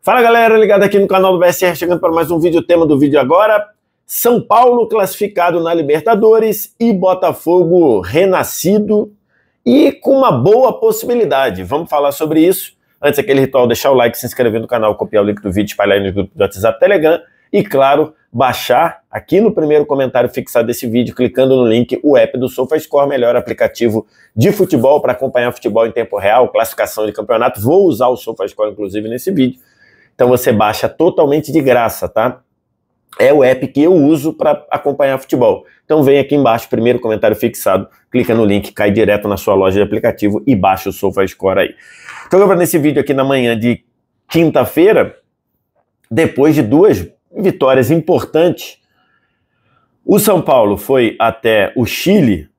Fala galera, ligado aqui no canal do BSR, chegando para mais um vídeo. O tema do vídeo agora: São Paulo classificado na Libertadores e Botafogo renascido e com uma boa possibilidade. Vamos falar sobre isso. Antes, aquele ritual, deixar o like, se inscrever no canal, copiar o link do vídeo, espalhar aí nos grupos do WhatsApp, Telegram e, claro, baixar aqui no primeiro comentário fixado desse vídeo, clicando no link, o app do SofaScore, melhor aplicativo de futebol para acompanhar futebol em tempo real, classificação de campeonato. Vou usar o SofaScore, inclusive, nesse vídeo. Então você baixa totalmente de graça, tá? É o app que eu uso para acompanhar futebol. Então vem aqui embaixo, primeiro comentário fixado, clica no link, cai direto na sua loja de aplicativo e baixa o SofaScore aí. Então agora nesse vídeo aqui na manhã de quinta-feira, depois de duas vitórias importantes, o São Paulo foi até o Chile,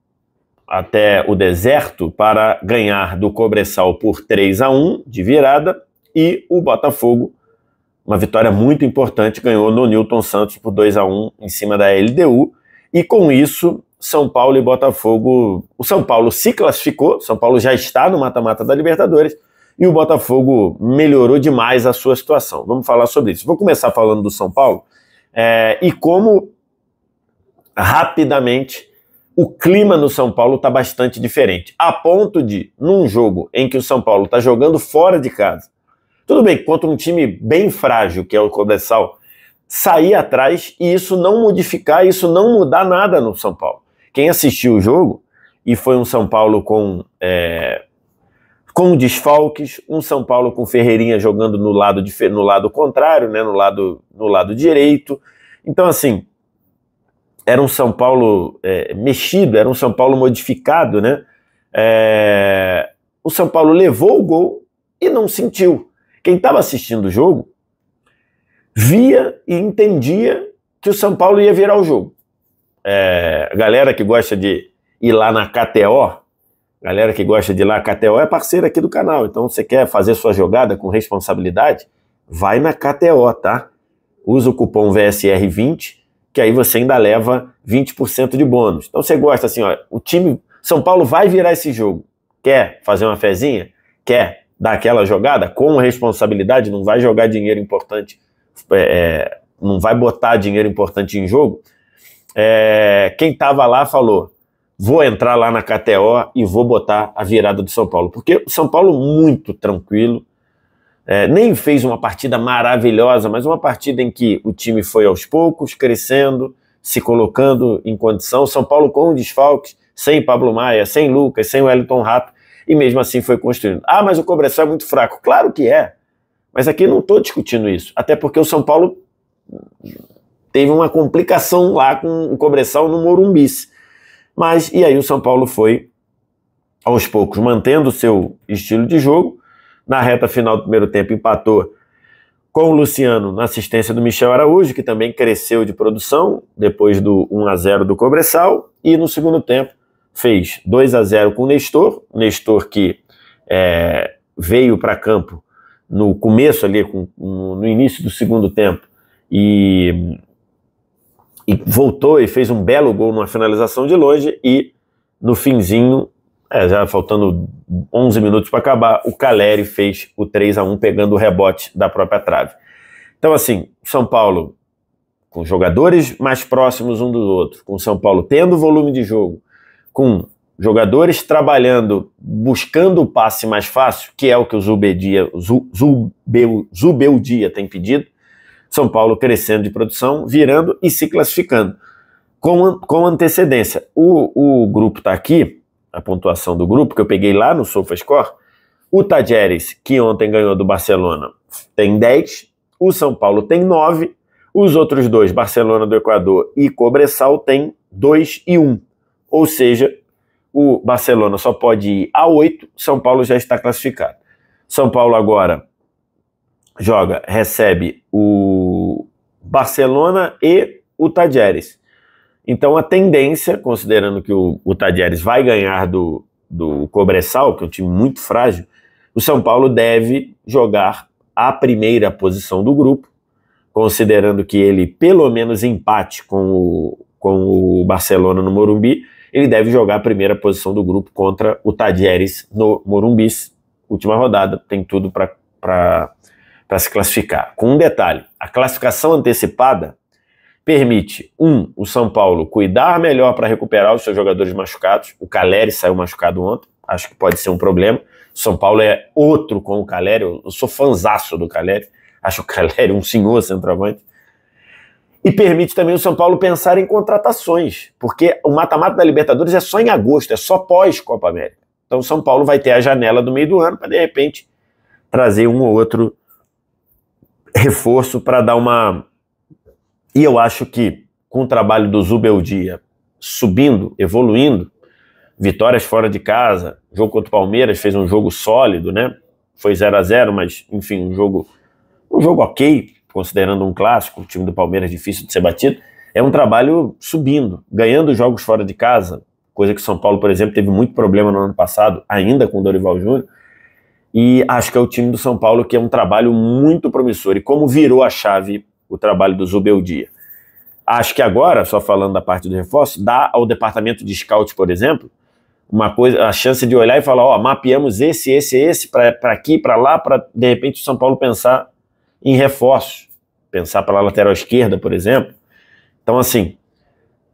até o deserto, para ganhar do Cobresal por 3-1 de virada, e o Botafogo, uma vitória muito importante, ganhou no Newton Santos por 2-1 em cima da LDU, e com isso, São Paulo e Botafogo, o São Paulo se classificou, São Paulo já está no mata-mata da Libertadores, e o Botafogo melhorou demais a sua situação. Vamos falar sobre isso. Vou começar falando do São Paulo, e como rapidamente o clima no São Paulo está bastante diferente, a ponto de, num jogo em que o São Paulo está jogando fora de casa, tudo bem, contra um time bem frágil, que é o Cobresal, sair atrás e isso não modificar, isso não mudar nada no São Paulo. Quem assistiu o jogo, e foi um São Paulo com desfalques, um São Paulo com Ferreirinha jogando no lado contrário, né, no lado direito. Então, assim, era um São Paulo mexido, era um São Paulo modificado, né? O São Paulo levou o gol e não sentiu. Quem estava assistindo o jogo via e entendia que o São Paulo ia virar o jogo. A galera que gosta de ir lá na KTO, a KTO é parceira aqui do canal, então você quer fazer sua jogada com responsabilidade, vai na KTO, tá? Usa o cupom VSR20, que aí você ainda leva 20% de bônus. Então você gosta assim, ó, o time São Paulo vai virar esse jogo, quer fazer uma fezinha? Quer dar aquela jogada com responsabilidade, não vai jogar dinheiro importante, não vai botar dinheiro importante em jogo. Quem estava lá falou, vou entrar lá na KTO e vou botar a virada do São Paulo, porque o São Paulo muito tranquilo, nem fez uma partida maravilhosa, mas uma partida em que o time foi aos poucos, crescendo, se colocando em condição. São Paulo com desfalques, sem Pablo Maia, sem Lucas, sem Wellington Rato, e mesmo assim foi construindo. Ah, mas o Cobresal é muito fraco. Claro que é, mas aqui não estou discutindo isso, até porque o São Paulo teve uma complicação lá com o Cobresal no Morumbi. Mas, e aí o São Paulo foi, aos poucos, mantendo o seu estilo de jogo. Na reta final do primeiro tempo empatou com o Luciano na assistência do Michel Araújo, que também cresceu de produção depois do 1-0 do Cobresal, e no segundo tempo fez 2-0 com o Nestor que veio para campo no começo ali, no início do segundo tempo, e voltou e fez um belo gol numa finalização de longe, e no finzinho, já faltando 11 minutos para acabar, o Caleri fez o 3-1 pegando o rebote da própria trave. Então assim, São Paulo com jogadores mais próximos um do outro, com São Paulo tendo volume de jogo, com jogadores trabalhando, buscando o passe mais fácil, que é o que o Zubeldia tem pedido. São Paulo crescendo de produção, virando e se classificando com antecedência. O grupo está aqui, a pontuação do grupo, que eu peguei lá no SofaScore. O Tajeres, que ontem ganhou do Barcelona, tem 10, o São Paulo tem 9, os outros dois, Barcelona do Equador e Cobresal, tem 2 e 1. Ou seja, o Barcelona só pode ir a 8, São Paulo já está classificado. São Paulo agora recebe o Barcelona e o Tajeres. Então a tendência, considerando que o Tajeres vai ganhar do Cobresal, que é um time muito frágil, o São Paulo deve jogar a primeira posição do grupo, considerando que ele pelo menos empate com o Barcelona no Morumbi, ele deve jogar a primeira posição do grupo contra o Tajeres no Morumbi. Última rodada, tem tudo para para se classificar. Com um detalhe, a classificação antecipada permite, o São Paulo cuidar melhor para recuperar os seus jogadores machucados. O Calleri saiu machucado ontem, acho que pode ser um problema. O São Paulo é outro com o Calleri, eu sou fanzaço do Calleri, acho o Calleri um senhor centroavante. E permite também o São Paulo pensar em contratações, porque o mata-mata da Libertadores é só em agosto, é só pós-Copa América. Então o São Paulo vai ter a janela do meio do ano para, de repente, trazer um ou outro reforço para dar uma... E eu acho que com o trabalho do Zubeldia subindo, evoluindo, vitórias fora de casa, jogo contra o Palmeiras, fez um jogo sólido, né? Foi 0-0, mas, enfim, um jogo ok, considerando um clássico, o time do Palmeiras difícil de ser batido. É um trabalho subindo, ganhando jogos fora de casa, coisa que o São Paulo, por exemplo, teve muito problema no ano passado, ainda com o Dorival Júnior. E acho que é o time do São Paulo que é um trabalho muito promissor. E como virou a chave o trabalho do Zubeldia. Acho que agora, só falando da parte do reforço, dá ao departamento de scout, por exemplo, uma coisa, a chance de olhar e falar, ó, mapeamos esse, para aqui, para lá, para de repente o São Paulo pensar em reforços, pensar para a lateral esquerda, por exemplo. Então, assim,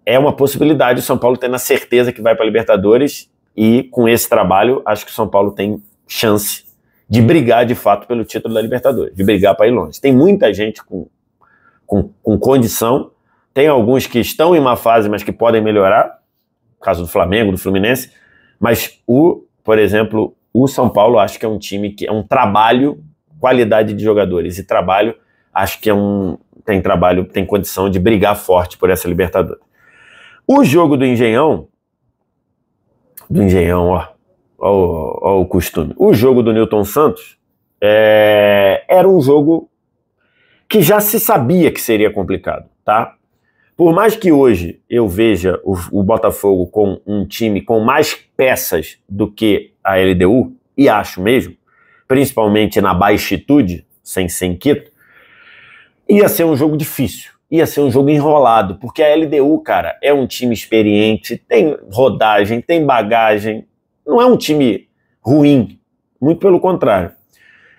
é uma possibilidade o São Paulo tendo a certeza que vai para a Libertadores, e com esse trabalho, acho que o São Paulo tem chance de brigar de fato pelo título da Libertadores, de brigar para ir longe. Tem muita gente com condição, tem alguns que estão em uma fase, mas que podem melhorar, no caso do Flamengo, do Fluminense, mas por exemplo, o São Paulo acho que é um time que é um trabalho, qualidade de jogadores, e trabalho, acho que tem condição de brigar forte por essa Libertadores. O jogo do Engenhão, ó o costume, o jogo do Nilton Santos era um jogo que já se sabia que seria complicado, tá? Por mais que hoje eu veja o Botafogo com um time com mais peças do que a LDU, e acho mesmo, principalmente na baixitude, sem Quito, ia ser um jogo difícil, ia ser um jogo enrolado, porque a LDU, cara, é um time experiente, tem rodagem, tem bagagem, não é um time ruim, muito pelo contrário.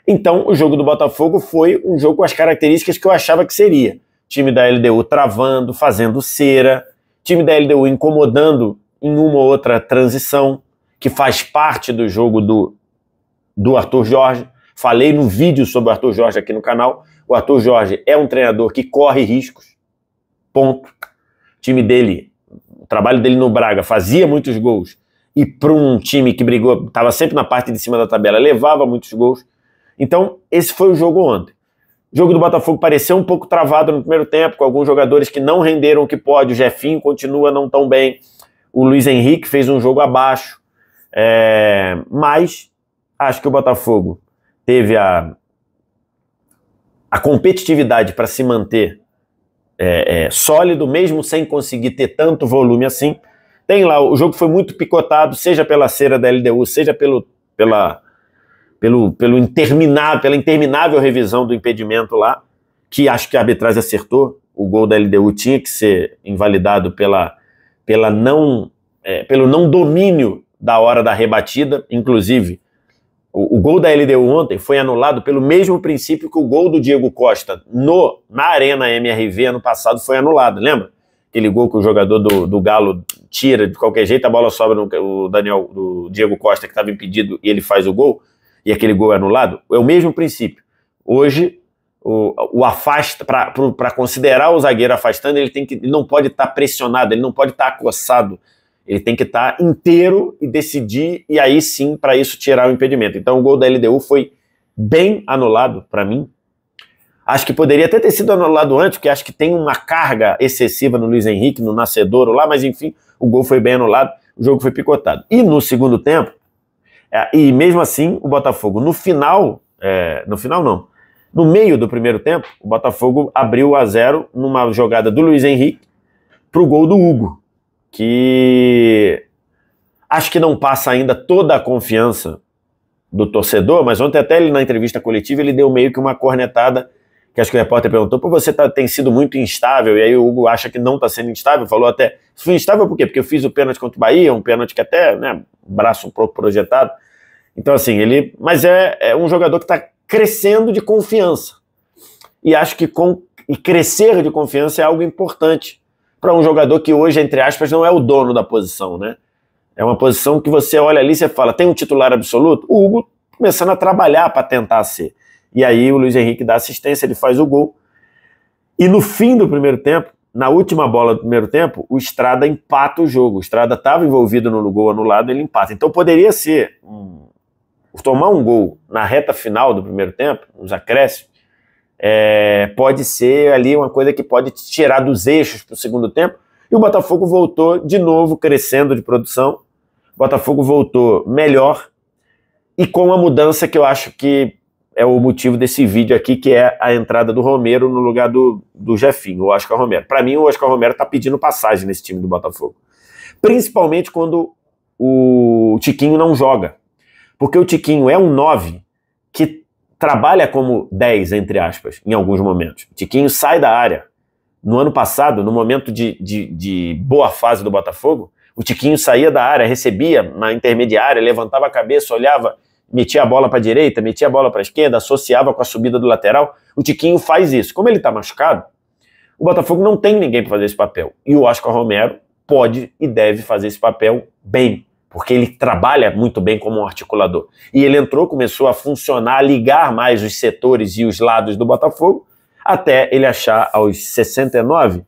Então, o jogo do Botafogo foi um jogo com as características que eu achava que seria. Time da LDU travando, fazendo cera, time da LDU incomodando em uma ou outra transição, que faz parte do jogo do Arthur Jorge. Falei no vídeo sobre o Arthur Jorge aqui no canal. O Arthur Jorge é um treinador que corre riscos, ponto. O time dele, o trabalho dele no Braga fazia muitos gols, e para um time que brigou, estava sempre na parte de cima da tabela, levava muitos gols. Então, esse foi o jogo ontem. O jogo do Botafogo pareceu um pouco travado no primeiro tempo, com alguns jogadores que não renderam o que pode. O Jefinho continua não tão bem. O Luiz Henrique fez um jogo abaixo. Mas acho que o Botafogo teve a competitividade para se manter sólido, mesmo sem conseguir ter tanto volume assim. Tem lá, o jogo foi muito picotado, seja pela cera da LDU, seja pela interminável revisão do impedimento lá, que acho que a arbitragem acertou. O gol da LDU tinha que ser invalidado pelo não domínio da hora da rebatida. Inclusive, o gol da LDU ontem foi anulado pelo mesmo princípio que o gol do Diego Costa na Arena MRV ano passado foi anulado, lembra? Aquele gol que o jogador do Galo tira de qualquer jeito, a bola sobra do Diego Costa, que estava impedido, e ele faz o gol, e aquele gol é anulado. É o mesmo princípio. Hoje, o afasta, para considerar o zagueiro afastando, ele não pode estar pressionado, ele não pode estar acossado, ele tem que estar inteiro e decidir, e aí sim, para isso, tirar o impedimento. Então o gol da LDU foi bem anulado para mim. Acho que poderia até ter sido anulado antes, porque acho que tem uma carga excessiva no Luiz Henrique, no Nascedouro lá, mas enfim, o gol foi bem anulado, o jogo foi picotado. E no segundo tempo, e mesmo assim, o Botafogo, no meio do primeiro tempo, o Botafogo abriu 1-0 numa jogada do Luiz Henrique para o gol do Hugo, que acho que não passa ainda toda a confiança do torcedor, mas ontem até ele na entrevista coletiva ele deu meio que uma cornetada, que acho que o repórter perguntou, pô, você tem sido muito instável, e aí o Hugo acha que não está sendo instável, falou até, fui instável por quê? Porque eu fiz o pênalti contra o Bahia, um pênalti que até, né, braço um pouco projetado, então assim, mas é um jogador que está crescendo de confiança. E acho que crescer de confiança é algo importante para um jogador que hoje, entre aspas, não é o dono da posição, né? É uma posição que você olha ali e você fala, tem um titular absoluto? O Hugo começando a trabalhar para tentar ser. E aí o Luiz Henrique dá assistência, ele faz o gol. E no fim do primeiro tempo, na última bola do primeiro tempo, o Strada empata o jogo. O Strada estava envolvido no gol anulado, ele empata. Então poderia ser tomar um gol na reta final do primeiro tempo, nos acréscimos, pode ser ali uma coisa que pode te tirar dos eixos para o segundo tempo. E o Botafogo voltou de novo crescendo de produção. O Botafogo voltou melhor e com uma mudança que eu acho que é o motivo desse vídeo aqui, que é a entrada do Romero no lugar do Jefinho, o Oscar Romero. Para mim, o Oscar Romero está pedindo passagem nesse time do Botafogo. Principalmente quando o Tiquinho não joga. Porque o Tiquinho é um 9 que trabalha como 10, entre aspas, em alguns momentos. O Tiquinho sai da área. No ano passado, no momento de boa fase do Botafogo, o Tiquinho saía da área, recebia na intermediária, levantava a cabeça, olhava, metia a bola para a direita, metia a bola para a esquerda, associava com a subida do lateral. O Tiquinho faz isso. Como ele está machucado, o Botafogo não tem ninguém para fazer esse papel. E o Oscar Romero pode e deve fazer esse papel bem, porque ele trabalha muito bem como um articulador. E ele entrou, começou a funcionar, a ligar mais os setores e os lados do Botafogo, até ele achar aos 69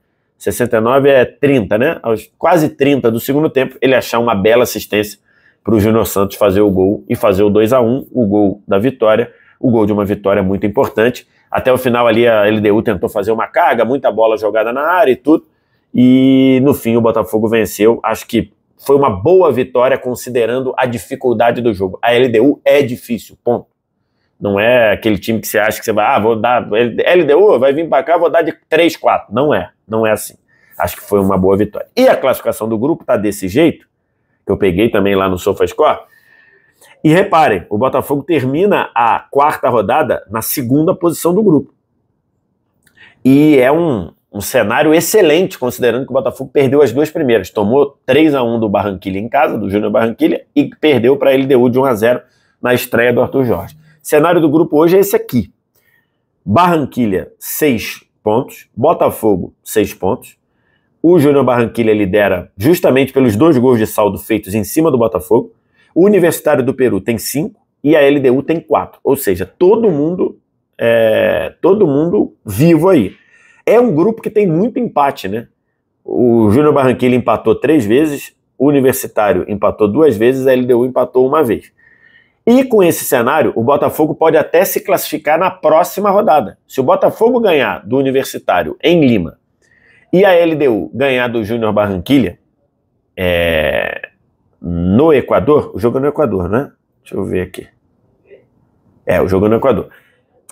é 30, né? Aos quase 30 do segundo tempo, ele achar uma bela assistência para o Júnior Santos fazer o gol e fazer o 2-1, o gol da vitória, o gol de uma vitória muito importante. Até o final ali a LDU tentou fazer uma carga, muita bola jogada na área e tudo, e no fim o Botafogo venceu. Acho que foi uma boa vitória considerando a dificuldade do jogo. A LDU é difícil, ponto. Não é aquele time que você acha que você vai, vou dar, LDU vai vir para cá, vou dar de 3-4. Não é assim. Acho que foi uma boa vitória. E a classificação do grupo tá desse jeito, que eu peguei também lá no SofaScore. E reparem, o Botafogo termina a quarta rodada na segunda posição do grupo. E é um cenário excelente, considerando que o Botafogo perdeu as duas primeiras. Tomou 3-1 do Barranquilla em casa, do Júnior Barranquilla, e perdeu para a LDU de 1-0 na estreia do Arthur Jorge. O cenário do grupo hoje é esse aqui. Barranquilla, 6 pontos. Botafogo, 6 pontos. O Júnior Barranquilla lidera justamente pelos 2 gols de saldo feitos em cima do Botafogo. O Universitário do Peru tem 5 e a LDU tem 4. Ou seja, todo mundo vivo aí. É um grupo que tem muito empate, né? O Júnior Barranquilla empatou 3 vezes, o Universitário empatou 2 vezes, a LDU empatou 1 vez. E com esse cenário, o Botafogo pode até se classificar na próxima rodada. Se o Botafogo ganhar do Universitário em Lima e a LDU ganhar do Júnior Barranquilla no Equador, o jogo é no Equador, né? Deixa eu ver aqui. O jogo é no Equador.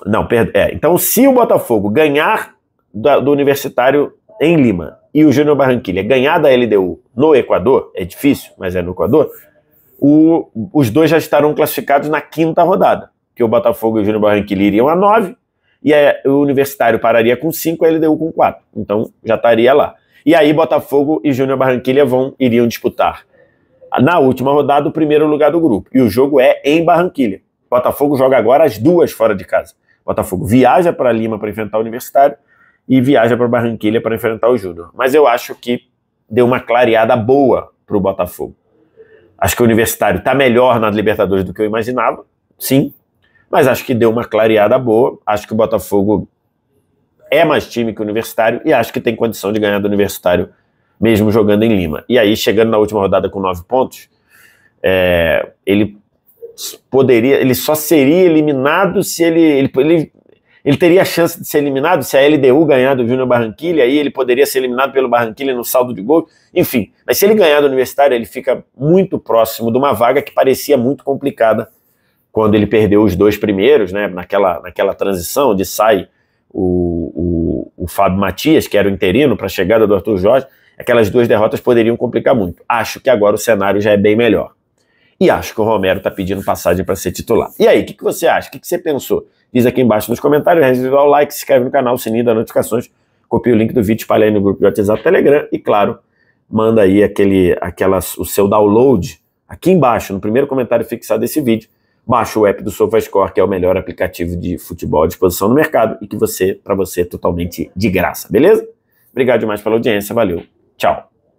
Não, então se o Botafogo ganhar do Universitário em Lima e o Júnior Barranquilla ganhar da LDU no Equador, é difícil, mas é no Equador, os dois já estarão classificados na quinta rodada, que o Botafogo e o Júnior Barranquilla iriam a 9, e o Universitário pararia com 5, a LDU com 4. Então já estaria lá. E aí Botafogo e Júnior Barranquilla iriam disputar na última rodada o primeiro lugar do grupo. E o jogo é em Barranquilla. Botafogo joga agora as 2 fora de casa. Botafogo viaja para Lima para enfrentar o Universitário e viaja para Barranquilla para enfrentar o Júnior. Mas eu acho que deu uma clareada boa para o Botafogo. Acho que o Universitário está melhor na Libertadores do que eu imaginava, sim, mas acho que deu uma clareada boa. Acho que o Botafogo é mais time que o Universitário e acho que tem condição de ganhar do Universitário mesmo jogando em Lima. E aí, chegando na última rodada com 9 pontos, ele só seria eliminado se ele teria a chance de ser eliminado se a LDU ganhar do Júnior Barranquilla, aí ele poderia ser eliminado pelo Barranquilla no saldo de gol, enfim. Mas se ele ganhar do Universitário, ele fica muito próximo de uma vaga que parecia muito complicada quando ele perdeu os 2 primeiros, né, naquela transição onde sai o Fábio Matias, que era o interino para a chegada do Arthur Jorge. Aquelas 2 derrotas poderiam complicar muito. Acho que agora o cenário já é bem melhor. E acho que o Romero está pedindo passagem para ser titular. E aí, o que você acha? O que você pensou? Diz aqui embaixo nos comentários, dá o like, se inscreve no canal, sininho das notificações, copia o link do vídeo, espalha aí no grupo de WhatsApp, Telegram e, claro, manda aí o seu download aqui embaixo, no primeiro comentário fixado desse vídeo, baixa o app do SofaScore, que é o melhor aplicativo de futebol à disposição no mercado e que para você é totalmente de graça, beleza? Obrigado demais pela audiência, valeu, tchau.